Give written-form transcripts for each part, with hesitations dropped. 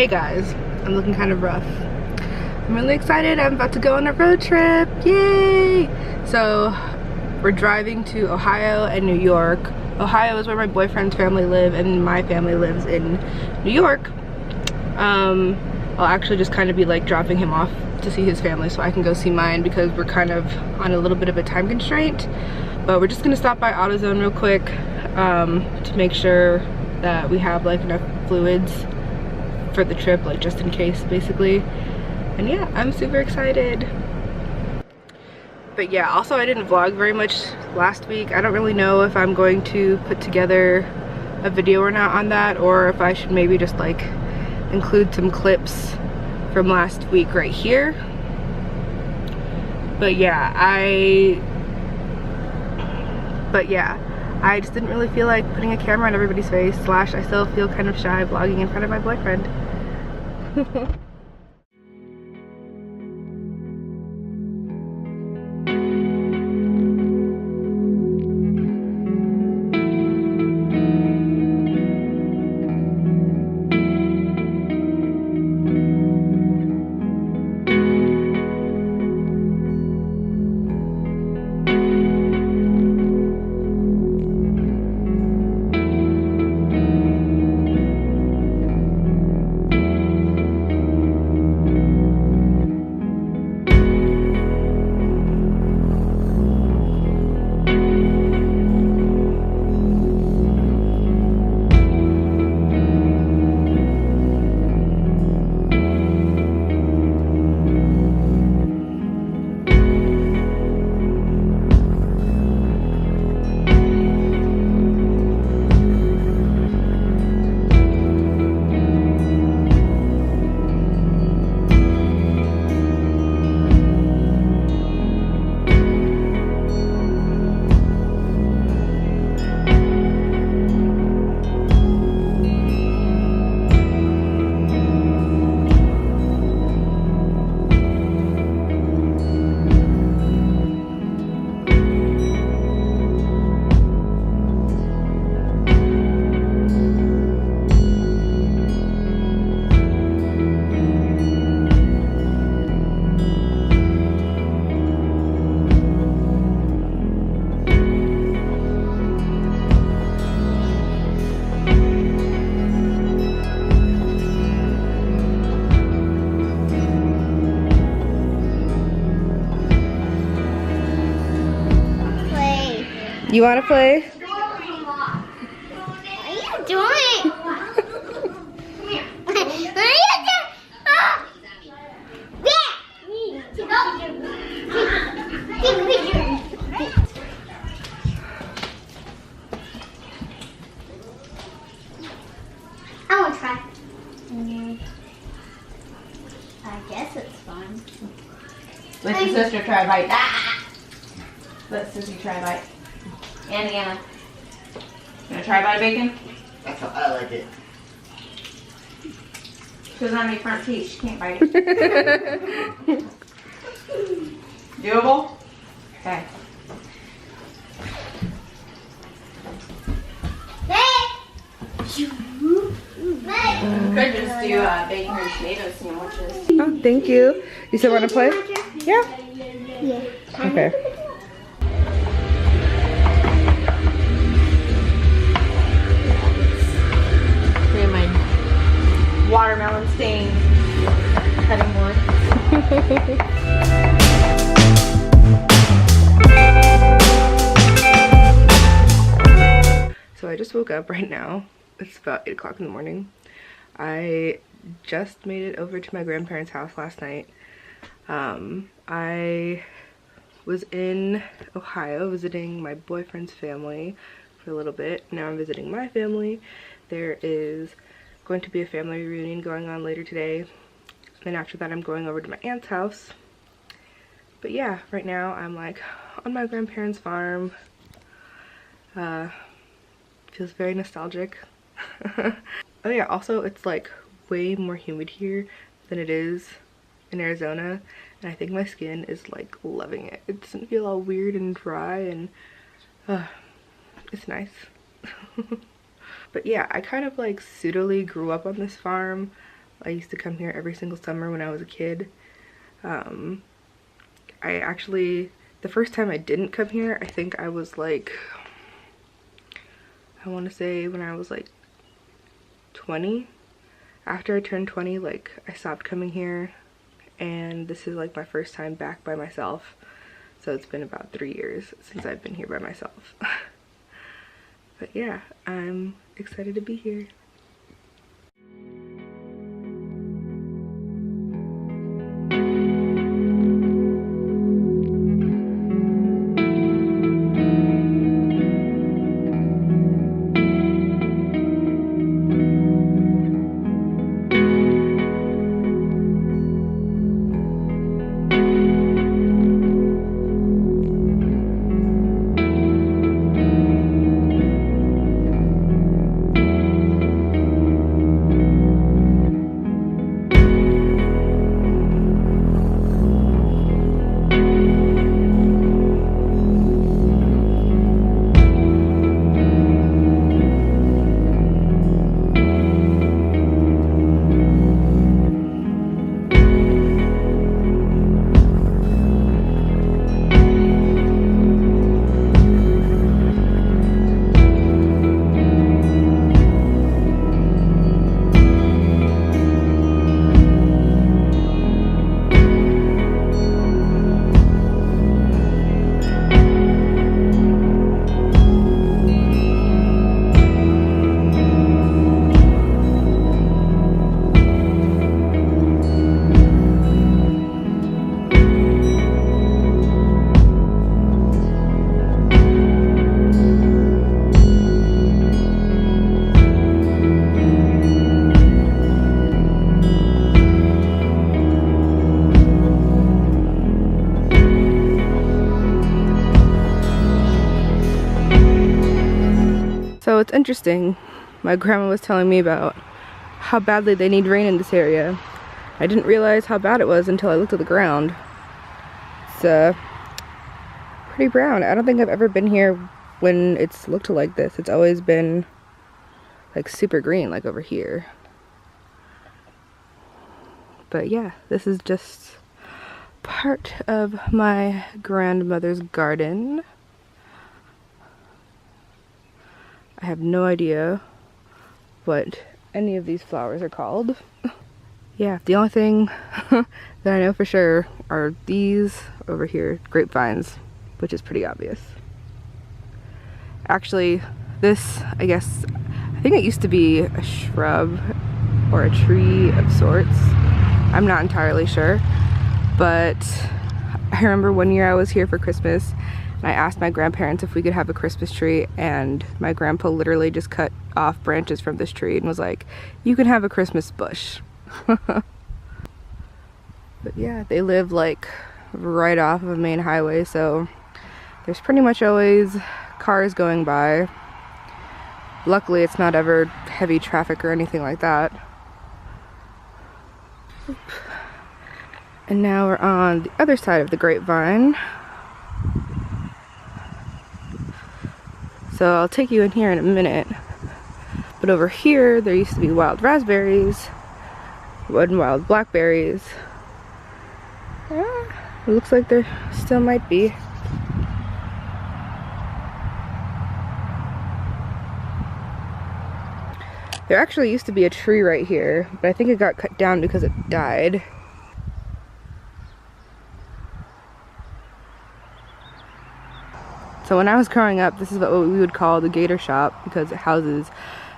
Hey guys, I'm looking kind of rough. I'm really excited. I'm about to go on a road trip. Yay! So we're driving to Ohio and New York. Ohio is where my boyfriend's family live and my family lives in New York. I'll actually just kind of be like dropping him off to see his family so I can go see mine because we're kind of on a little bit of a time constraint. But we're just gonna stop by AutoZone real quick to make sure that we have like enough fluids for the trip, like just in case basically. And yeah, I'm super excited. But yeah, also I didn't vlog very much last week. I don't really know if I'm going to put together a video or not on that, or if I should maybe just like include some clips from last week right here. But yeah, I just didn't really feel like putting a camera on everybody's face, slash I still feel kind of shy vlogging in front of my boyfriend. You want to play? What are you doing? Come here. What are you doing? Ah! I want to try. I guess it's fun. Let your sister try a bite. Ah! Let Sissy try a bite. Anna. You wanna try a bite of bacon? That's how I like it. She doesn't have any front teeth. She can't bite it. Doable? Okay. Could just do bacon and tomato sandwiches. Oh, thank you. You still want to play? Yeah. Yeah. Okay. Watermelon stained cutting board. So I just woke up right now. It's about 8 o'clock in the morning. I just made it over to my grandparents' house last night. I was in Ohio visiting my boyfriend's family for a little bit. Now I'm visiting my family. There is going to be a family reunion going on later today. Then after that I'm going over to my aunt's house. But yeah, right now I'm like on my grandparents' farm. Feels very nostalgic. Oh yeah, also it's like way more humid here than it is in Arizona, and I think my skin is like loving it. It doesn't feel all weird and dry, and it's nice. But yeah, I kind of like pseudily grew up on this farm. I used to come here every single summer when I was a kid. I actually, the first time I didn't come here, I think I was like, I want to say when I was like 20. After I turned 20, like I stopped coming here, and this is like my first time back by myself. So it's been about 3 years since I've been here by myself. But yeah, I'm excited to be here. So it's interesting, my grandma was telling me about how badly they need rain in this area. I didn't realize how bad it was until I looked at the ground. It's pretty brown. I don't think I've ever been here when it's looked like this. It's always been like super green, like over here. But yeah, this is just part of my grandmother's garden. I have no idea what any of these flowers are called. Yeah, the only thing that I know for sure are these over here, grapevines, which is pretty obvious. Actually, this, I think it used to be a shrub or a tree of sorts. I'm not entirely sure, but I remember one year I was here for Christmas and I asked my grandparents if we could have a Christmas tree, and my grandpa literally just cut off branches from this tree and was like, you can have a Christmas bush. But yeah, they live like right off of a main highway, so there's pretty much always cars going by. Luckily it's not ever heavy traffic or anything like that. And now we're on the other side of the grapevine. So I'll take you in here in a minute. But over here, there used to be wild raspberries, and wild blackberries. It looks like there still might be. There actually used to be a tree right here, but I think it got cut down because it died. So when I was growing up, this is what we would call the gator shop, because it houses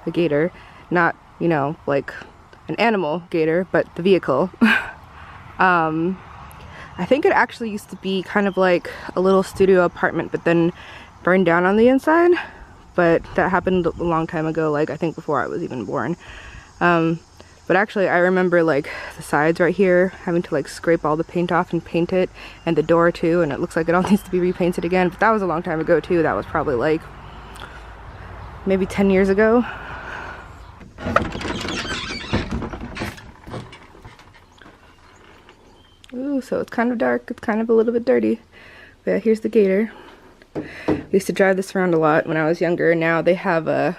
a gator. Not, you know, like an animal gator, but the vehicle. I think it actually used to be kind of like a little studio apartment, but then burned down on the inside. But that happened a long time ago, like I think before I was even born. But actually I remember like the sides right here, having to like scrape all the paint off and paint it, and the door too, and it looks like it all needs to be repainted again. But that was a long time ago too. That was probably like maybe 10 years ago. Ooh, so it's kind of dark, it's kind of a little bit dirty. But yeah, here's the gator. We used to drive this around a lot when I was younger. Now they have a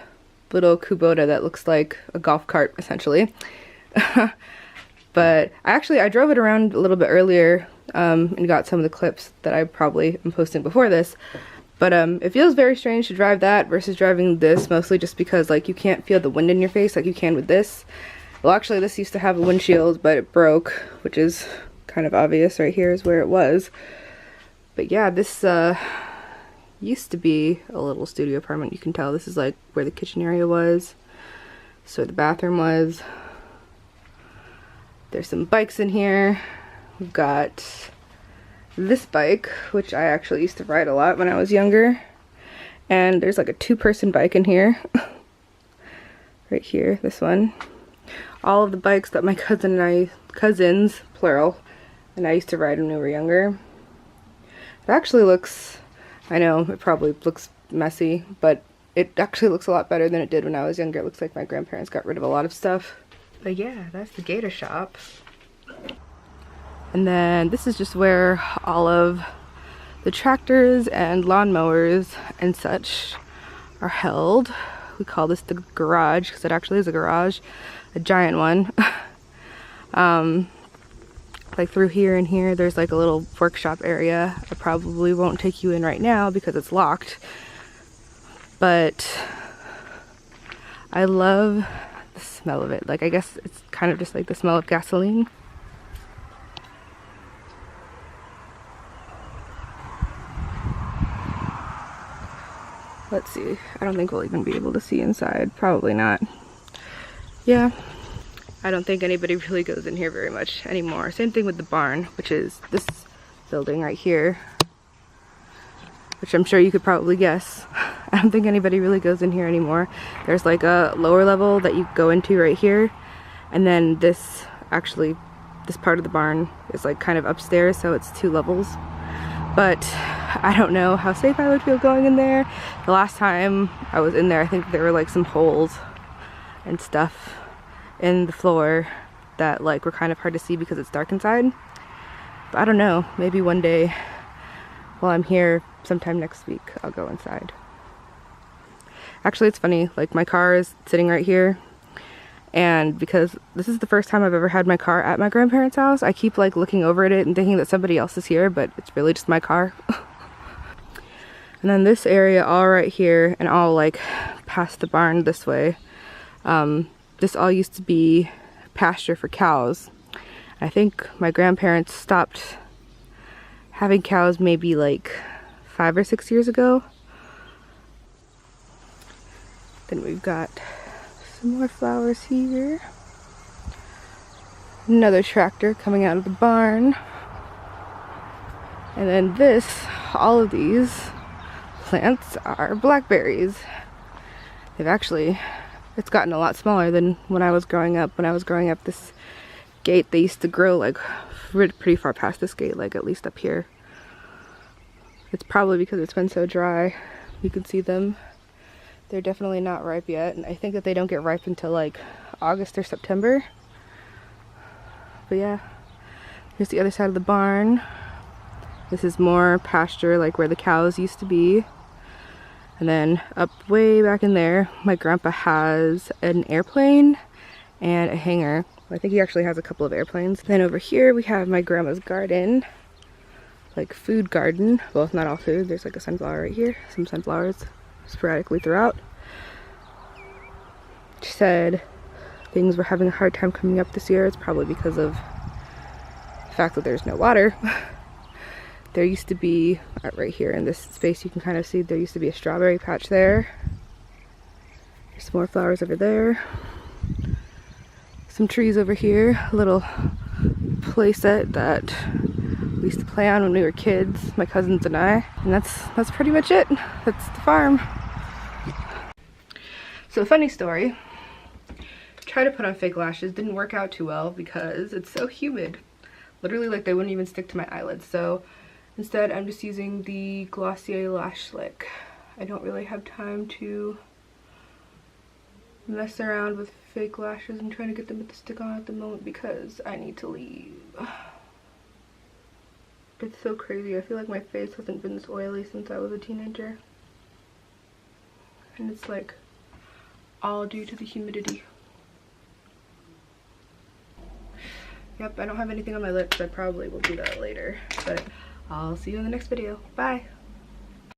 little Kubota that looks like a golf cart, essentially. But I drove it around a little bit earlier and got some of the clips that I probably am posting before this. But it feels very strange to drive that versus driving this, mostly just because like you can't feel the wind in your face like you can with this. Well, actually this used to have a windshield, but it broke, which is kind of obvious. Right here is where it was. But yeah, this used to be a little studio apartment. You can tell this is like where the kitchen area was. So the bathroom was. There's some bikes in here. We've got this bike, which I actually used to ride a lot when I was younger. And there's like a 2-person bike in here. Right here, this one. All of the bikes that my cousins, plural, and I used to ride when we were younger. It actually looks, I know it probably looks messy, but it actually looks a lot better than it did when I was younger. It looks like my grandparents got rid of a lot of stuff. But yeah, that's the Gator shop. And then this is just where all of the tractors and lawnmowers and such are held. We call this the garage because it actually is a garage, a giant one. Like through here and here, there's like a little workshop area. I probably won't take you in right now because it's locked. But I love the smell of it. Like, I guess it's kind of just like the smell of gasoline. Let's see. I don't think we'll even be able to see inside. Probably not. Yeah. I don't think anybody really goes in here very much anymore. Same thing with the barn, which is this building right here. Which I'm sure you could probably guess. I don't think anybody really goes in here anymore. There's like a lower level that you go into right here. And then this, actually, this part of the barn is like kind of upstairs, so it's 2 levels. But I don't know how safe I would feel going in there. The last time I was in there, I think there were like some holes and stuff in the floor that like were kind of hard to see because it's dark inside. But I don't know, maybe one day while I'm here sometime next week I'll go inside. Actually, it's funny, like my car is sitting right here, and because this is the first time I've ever had my car at my grandparents' house, I keep like looking over at it and thinking that somebody else is here, but it's really just my car. And then this area all right here and all like past the barn this way, this all used to be pasture for cows. I think my grandparents stopped having cows maybe like 5 or 6 years ago. Then we've got some more flowers here. Another tractor coming out of the barn. And then this, all of these plants are blackberries. They've actually, it's gotten a lot smaller than when I was growing up. When I was growing up, this gate, they used to grow like pretty far past this gate, like at least up here. It's probably because it's been so dry. You can see them. They're definitely not ripe yet, and I think that they don't get ripe until like August or September. But yeah, here's the other side of the barn. This is more pasture, like where the cows used to be. And then up way back in there, my grandpa has an airplane and a hangar. I think he actually has a couple of airplanes. Then over here we have my grandma's garden, like food garden. Well, not all food. There's like a sunflower right here, some sunflowers sporadically throughout. She said things were having a hard time coming up this year. It's probably because of the fact that there's no water. There used to be, right here in this space, you can kind of see there used to be a strawberry patch there. There's some more flowers over there. Some trees over here. A little play set that we used to play on when we were kids, my cousins and I. And that's pretty much it. That's the farm. So, funny story. Tried to put on fake lashes. Didn't work out too well because it's so humid. Literally, like, they wouldn't even stick to my eyelids. So instead, I'm just using the Glossier Lash Slick. I don't really have time to mess around with fake lashes and trying to get them to stick on at the moment because I need to leave. It's so crazy. I feel like my face hasn't been this oily since I was a teenager. And it's like all due to the humidity. Yep, I don't have anything on my lips. I probably will do that later. But I'll see you in the next video. Bye.